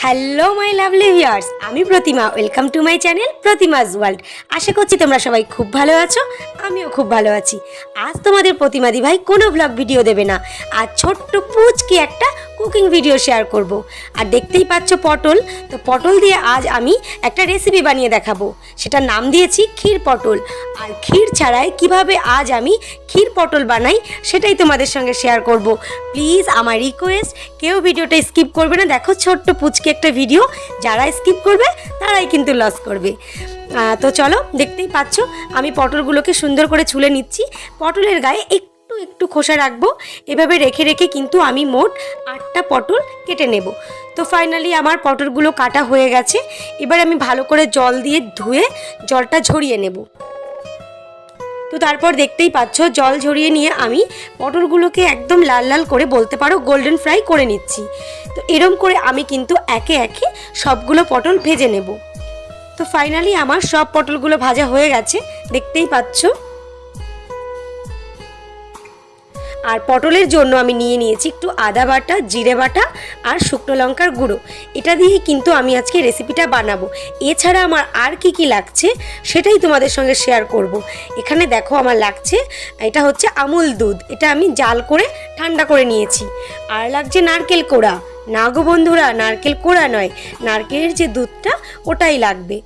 Hello my lovely viewers, আমি Pratima. Welcome to my channel Pratima's world. আশা করছি তোমরা সবাই খুব ভালো আছো, আমিও খুব ভালো আছি। আজ তোমাদের প্রতিমাদি ভাই কোনো ব্লগ ভিডিও দেবে না, আর ছোট্ট পুচকি একটা কুকিং ভিডিও শেয়ার করব। আর দেখতেই পাচ্ছ পটল, তো পটল দিয়ে আজ আমি একটা রেসিপি বানিয়ে দেখাবো। সেটার নাম দিয়েছি ক্ষীর পটল। আর ক্ষীর ছাড়াই কিভাবে আজ আমি ক্ষীর পটল বানাই সেটাই তোমাদের সঙ্গে শেয়ার করব। প্লিজ আমার রিকোয়েস্ট, কেউ ভিডিওটা স্কিপ করবে না। দেখো ছোট্ট পুচকি একটা ভিডিও, যারা স্কিপ করবে তারাই কিন্তু লস করবে। তো চলো, দেখতেই পাচ্ছ আমি পটলগুলোকে সুন্দর করে ছুলে নিচ্ছি। পটলের গায়ে একটু একটু খোসা রাখবো। এভাবে রেখে রেখে কিন্তু আমি মোট 8টা পটল কেটে নেব। তো ফাইনালি আমার পটলগুলো কাটা হয়ে গেছে। এবার আমি ভালো করে জল দিয়ে ধুয়ে জলটা ঝরিয়ে নেব। তো তারপর দেখতেই পাচ্ছ জল ঝরিয়ে নিয়ে আমি পটলগুলোকে একদম লাল লাল করে, বলতে পারো গোল্ডেন ফ্রাই করে নিচ্ছি। তো এরম করে আমি কিন্তু একে একে সবগুলো পটল ভেজে নেব। তো ফাইনালি আমার সব পটলগুলো ভাজা হয়ে গেছে, দেখতেই পাচ্ছ। আর পটলের জন্য আমি নিয়ে নিয়েছি একটু আদা বাটা, জিরে বাটা আর শুকনো লঙ্কার গুঁড়ো। এটা দিয়েই কিন্তু আমি আজকে রেসিপিটা বানাবো। এছাড়া আমার আর কি লাগছে সেটাই তোমাদের সঙ্গে শেয়ার করব। এখানে দেখো আমার লাগছে, এটা হচ্ছে আমুল দুধ, এটা আমি জাল করে ঠান্ডা করে নিয়েছি। আর লাগছে নারকেল কোড়া। না গো বন্ধুরা, নারকেল কোড়া নয়, নারকেলের যে দুধটা ওটাই লাগবে।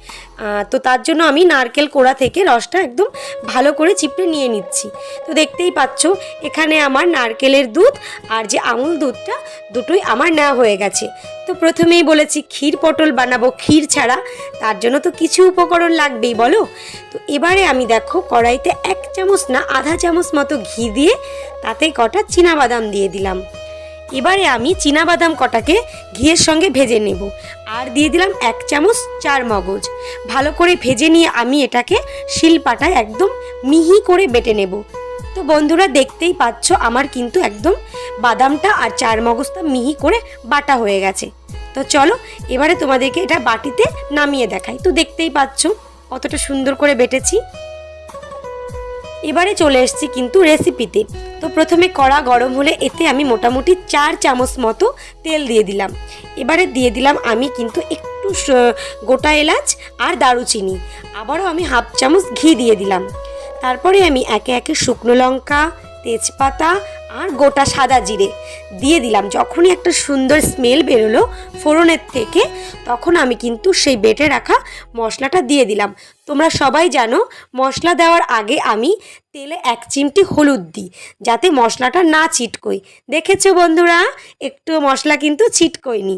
তো তার জন্য আমি নারকেল কোড়া থেকে রসটা একদম ভালো করে চিপড়ে নিয়ে নিচ্ছি। তো দেখতেই পাচ্ছ এখানে আমার নারকেলের দুধ আর যে আমুল দুধটা দুটোই আমার নেওয়া হয়ে গেছে। তো প্রথমেই বলেছি ক্ষীর পটল বানাবো ক্ষীর ছাড়া, তার জন্য তো কিছু উপকরণ লাগবেই বলো। তো এবারে আমি দেখো কড়াইতে 1 চামচ না আধা চামচ মতো ঘি দিয়ে তাতে কটা চীনাবাদাম দিয়ে দিলাম। এবারে আমি চীনাবাদাম কটাকে ঘিয়ের সঙ্গে ভেজে নেব। আর দিয়ে দিলাম 1 চামচ চারমগজ। ভালো করে ভেজে নিয়ে আমি এটাকে শিলপাটায় একদম মিহি করে বেটে নেব। তো বন্ধুরা দেখতেই পাচ্ছ আমার কিন্তু একদম বাদামটা আর চারমগজটা মিহি করে বাটা হয়ে গেছে। তো চলো এবারে তোমাদেরকে এটা বাটিতে নামিয়ে দেখাই। তো দেখতেই পাচ্ছ কতটা সুন্দর করে বেটেছি। এবারে চলে এসেছি কিন্তু রেসিপিতে। তো প্রথমে কড়া গরম হলে এতে আমি মোটামুটি 4 চামচ মতো তেল দিয়ে দিলাম। এবারে দিয়ে দিলাম আমি কিন্তু একটু গোটা এলাচ আর দারুচিনি। আবারও আমি 1/2 চামচ ঘি দিয়ে দিলাম। তারপরে আমি একে একে শুকনো লঙ্কা, তেজপাতা আর গোটা সাদা জিরে দিয়ে দিলাম। যখনই একটা সুন্দর স্মেল বেরোলো ফোড়নের থেকে, তখন আমি কিন্তু সেই বেটে রাখা মশলাটা দিয়ে দিলাম। তোমরা সবাই জানো মশলা দেওয়ার আগে আমি তেলে 1 চিমটি হলুদ দিই, যাতে মশলাটা না ছিটকোয়। দেখেছো বন্ধুরা, একটু মশলা কিন্তু ছিটকোয়নি।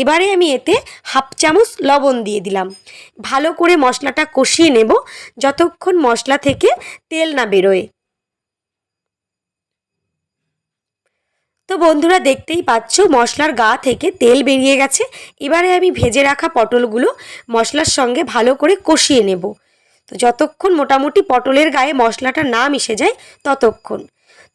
এবারে আমি এতে 1/2 চামচ লবণ দিয়ে দিলাম। ভালো করে মশলাটা কষিয়ে নেব যতক্ষণ মশলা থেকে তেল না বেরোয়। তো বন্ধুরা দেখতেই পাচ্ছ মশলার গা থেকে তেল বেরিয়ে গেছে। এবারে আমি ভেজে রাখা পটলগুলো মশলার সঙ্গে ভালো করে কষিয়ে নেব। তো যতক্ষণ মোটামুটি পটলের গায়ে মশলাটা না মিশে যায় ততক্ষণ।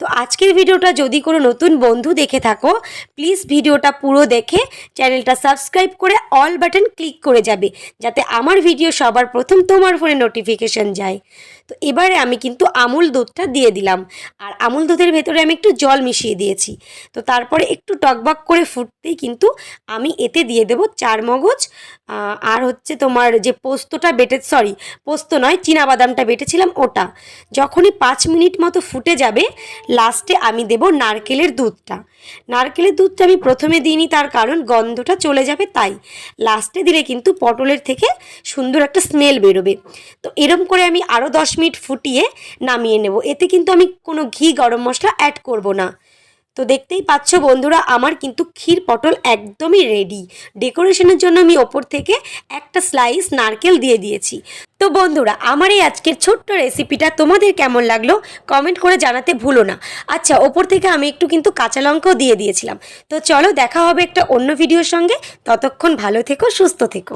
তো আজকের ভিডিওটা যদি কোনো নতুন বন্ধু দেখে থাকো, প্লিজ ভিডিওটা পুরো দেখে চ্যানেলটা সাবস্ক্রাইব করে অল বাটন ক্লিক করে যাবে, যাতে আমার ভিডিও সবার প্রথম তোমার ফোনে নোটিফিকেশন যায়। তো এবারে আমি কিন্তু আমুল দুধটা দিয়ে দিলাম। আর আমুল দুধের ভেতরে আমি একটু জল মিশিয়ে দিয়েছি। তো তারপরে একটু টকবক করে ফুটতেই কিন্তু আমি এতে দিয়ে দেবো চারমগজ আর হচ্ছে তোমার যে পোস্তটা পোস্ত নয়, চীনাবাদামটা বেটেছিলাম ওটা। যখনই 5 মিনিট মতো ফুটে যাবে, লাস্টে আমি দেব নারকেলের দুধটা। নারকেলের দুধটা আমি প্রথমে দিইনি, তার কারণ গন্ধটা চলে যাবে, তাই লাস্টে দিলে কিন্তু পটলের থেকে সুন্দর একটা স্মেল বেরোবে। তো এরম করে আমি আরও 10 মিনিট ফুটিয়ে নামিয়ে নেব। এতে কিন্তু আমি কোনো ঘি, গরম মশলা অ্যাড করব না। তো দেখতেই পাচ্ছ বন্ধুরা আমার কিন্তু ক্ষীর পটল একদমই রেডি। ডেকোরেশনের জন্য আমি ওপর থেকে একটা স্লাইস নারকেল দিয়ে দিয়েছি। তো বন্ধুরা আমার এই আজকের ছোট্ট রেসিপিটা তোমাদের কেমন লাগলো কমেন্ট করে জানাতে ভুলো না। আচ্ছা, ওপর থেকে আমি একটু কিন্তু কাঁচা লঙ্কাও দিয়ে দিয়েছিলাম। তো চলো দেখা হবে একটা অন্য ভিডিওর সঙ্গে। ততক্ষণ ভালো থেকো, সুস্থ থেকো।